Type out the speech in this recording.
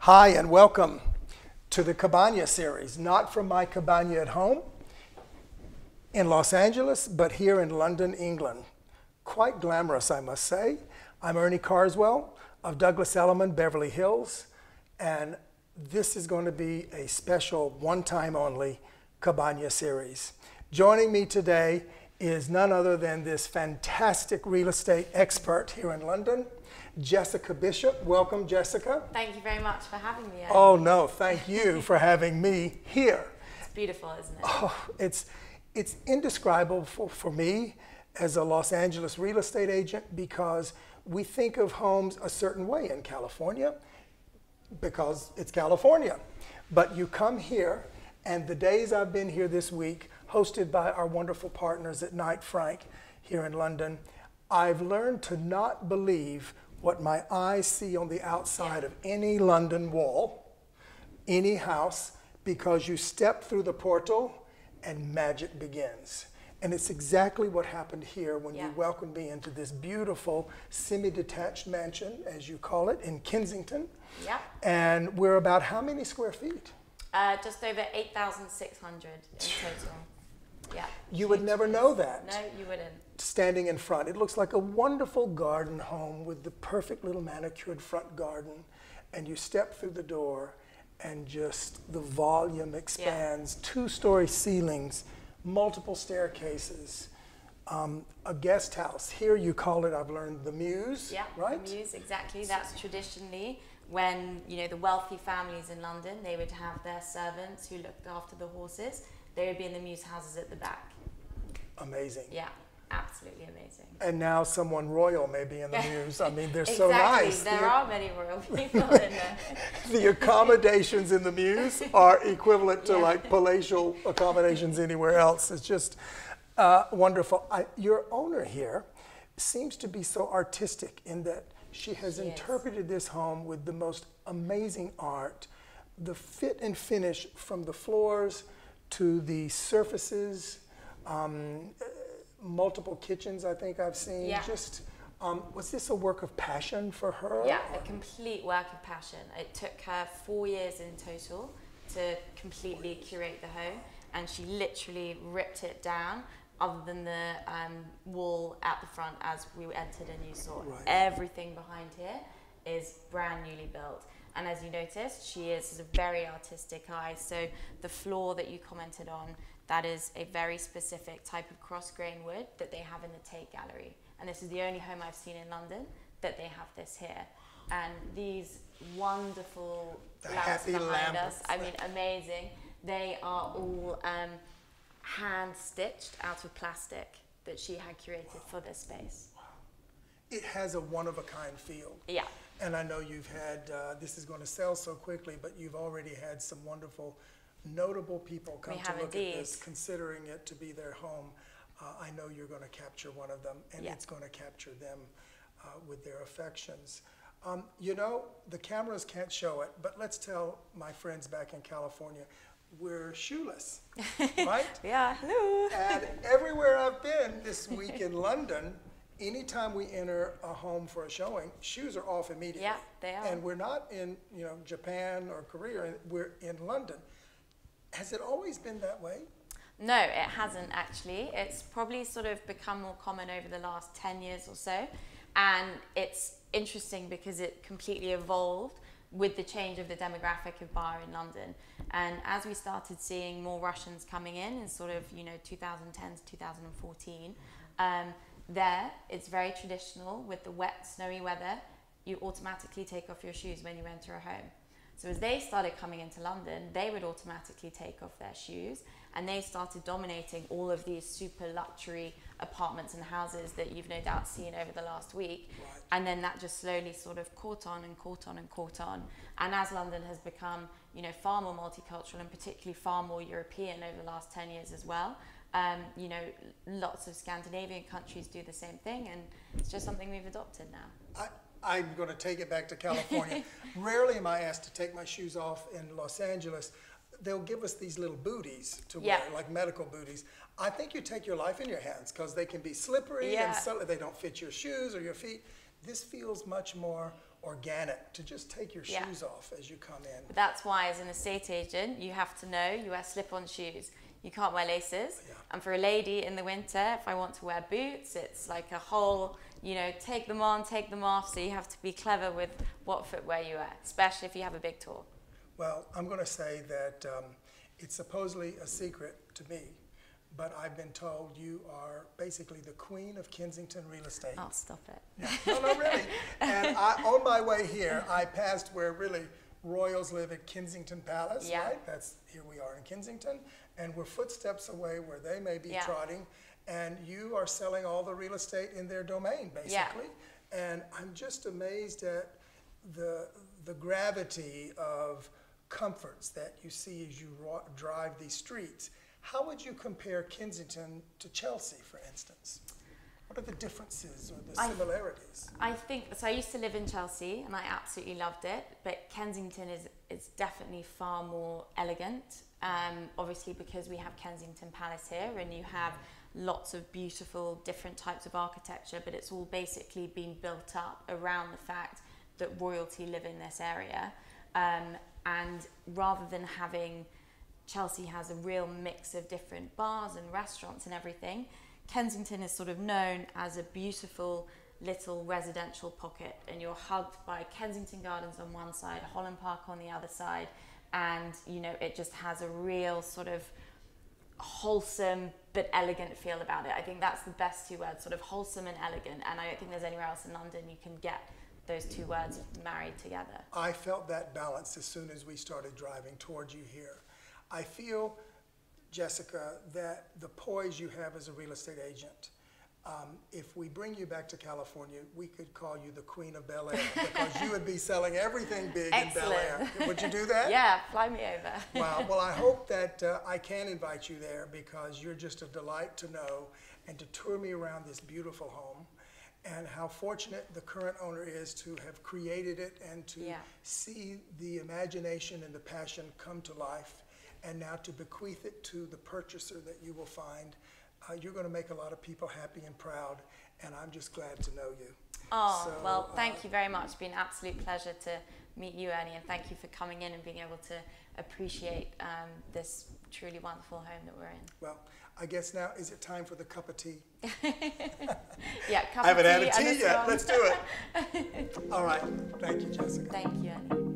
Hi and welcome to the Cabana series, not from my cabana at home in Los Angeles, but here in London, England. Quite glamorous, I must say. I'm Ernie Carswell of Douglas Elliman, Beverly Hills, and this is going to be a special one-time only Cabana series. Joining me today is none other than this fantastic real estate expert here in London, Jessica Bishop. Welcome, Jessica. Thank you very much for having me. Oh no, thank you for having me here. It's beautiful, isn't it? Oh, it's indescribable for me as a Los Angeles real estate agent, because we think of homes a certain way in California because it's California. But you come here, and the days I've been here this week, hosted by our wonderful partners at Knight Frank here in London, I've learned to not believe what my eyes see on the outside of any London wall, any house, because you step through the portal and magic begins. And it's exactly what happened here when you welcomed me into this beautiful semi-detached mansion, as you call it, in Kensington. Yeah. And we're about how many square feet? Just over 8,600 in total. Yeah. You would never know that. No, you wouldn't. Standing in front. It looks like a wonderful garden home with the perfect little manicured front garden. And you step through the door and just the volume expands. Two-story ceilings, multiple staircases, a guest house. Here you call it, I've learned, the Muse, right? The Muse, exactly. That's traditionally when, you know, the wealthy families in London, they would have their servants who looked after the horses. They would be in the Muse houses at the back. Amazing. Yeah, absolutely amazing. And now someone royal may be in the Muse. I mean, they're exactly. so nice. There are many royal people in there. The accommodations in the Muse are equivalent to like palatial accommodations anywhere else. It's just wonderful. Your owner here seems to be so artistic in that she has interpreted this home with the most amazing art. The fit and finish from the floors to the surfaces, multiple kitchens I think I've seen. Yeah. Just, was this a work of passion for her? Yeah, a complete work of passion. It took her 4 years in total to completely curate the home, and she literally ripped it down other than the wall at the front as we entered a new store. Right. Everything behind here is brand newly built. And as you noticed, she is a very artistic eye. So the floor that you commented on, that is a very specific type of cross-grain wood that they have in the Tate Gallery. And this is the only home I've seen in London that they have this here. And these wonderful lamps behind us, I mean, amazing. They are all hand-stitched out of plastic that she had curated for this space. Wow. It has a one-of-a-kind feel. Yeah. And I know you've had, this is going to sell so quickly, but you've already had some wonderful, notable people come to look at this, considering it to be their home. I know you're going to capture one of them, and it's going to capture them with their affections. You know, the cameras can't show it, but let's tell my friends back in California, we're shoeless, right? Yeah, hello. And everywhere I've been this week in London, anytime we enter a home for a showing, shoes are off immediately. Yeah, they are. And we're not in, you know, Japan or Korea, we're in London. Has it always been that way? No, it hasn't actually. It's probably sort of become more common over the last 10 years or so. And it's interesting because it completely evolved with the change of the demographic of buyer in London. And as we started seeing more Russians coming in sort of, you know, 2010 to 2014, there, it's very traditional with the wet, snowy weather. You automatically take off your shoes when you enter a home. So as they started coming into London, they would automatically take off their shoes, and they started dominating all of these super luxury apartments and houses that you've no doubt seen over the last week. Right. And then that just slowly sort of caught on and caught on and caught on. And as London has become, you know, far more multicultural and particularly far more European over the last 10 years as well, you know, lots of Scandinavian countries do the same thing, and it's just something we've adopted now. I'm going to take it back to California. Rarely am I asked to take my shoes off in Los Angeles. They'll give us these little booties to wear, like medical booties. I think you take your life in your hands because they can be slippery and suddenly they don't fit your shoes or your feet. This feels much more organic to just take your shoes off as you come in. That's why, as an estate agent, you have to know you wear slip-on shoes. You can't wear laces. Yeah. And for a lady in the winter, if I want to wear boots, it's like a whole, you know, take them on, take them off. So you have to be clever with what footwear you wear, especially if you have a big tour. Well, I'm going to say that it's supposedly a secret to me, but I've been told you are basically the queen of Kensington real estate. Oh, stop it. No, really. And on my way here, I passed where really royals live at Kensington Palace, right? That's, here we are in Kensington, and we're footsteps away where they may be trotting, and you are selling all the real estate in their domain, basically. And I'm just amazed at the gravity of comforts that you see as you drive these streets. How would you compare Kensington to Chelsea, for instance? What are the differences or the similarities? I think, so I used to live in Chelsea and I absolutely loved it, but Kensington is definitely far more elegant. Obviously because we have Kensington Palace here and you have lots of beautiful different types of architecture, but it's all basically been built up around the fact that royalty live in this area. And rather than having, Chelsea has a real mix of different bars and restaurants and everything, Kensington is sort of known as a beautiful little residential pocket, and you're hugged by Kensington Gardens on one side, Holland Park on the other side, and you know, it just has a real sort of wholesome but elegant feel about it. I think that's the best two words, sort of wholesome and elegant, and I don't think there's anywhere else in London you can get those two words married together. I felt that balance as soon as we started driving towards you here. I feel, Jessica, that the poise you have as a real estate agent, if we bring you back to California, we could call you the Queen of Bel Air because you would be selling everything big in Bel Air. Would you do that? Yeah, fly me over. Wow. Well, I hope that I can invite you there because you're just a delight to know and to tour me around this beautiful home and how fortunate the current owner is to have created it and to see the imagination and the passion come to life, and now to bequeath it to the purchaser that you will find. You're going to make a lot of people happy and proud, and I'm just glad to know you. Oh, so, well, thank you very much. It's been an absolute pleasure to meet you, Ernie, and thank you for coming in and being able to appreciate this truly wonderful home that we're in. Well, I guess now, is it time for the cup of tea? Yeah, cup I of haven't tea had a tea yet. Let's do it. All right. Thank you, Jessica. Thank you, Ernie.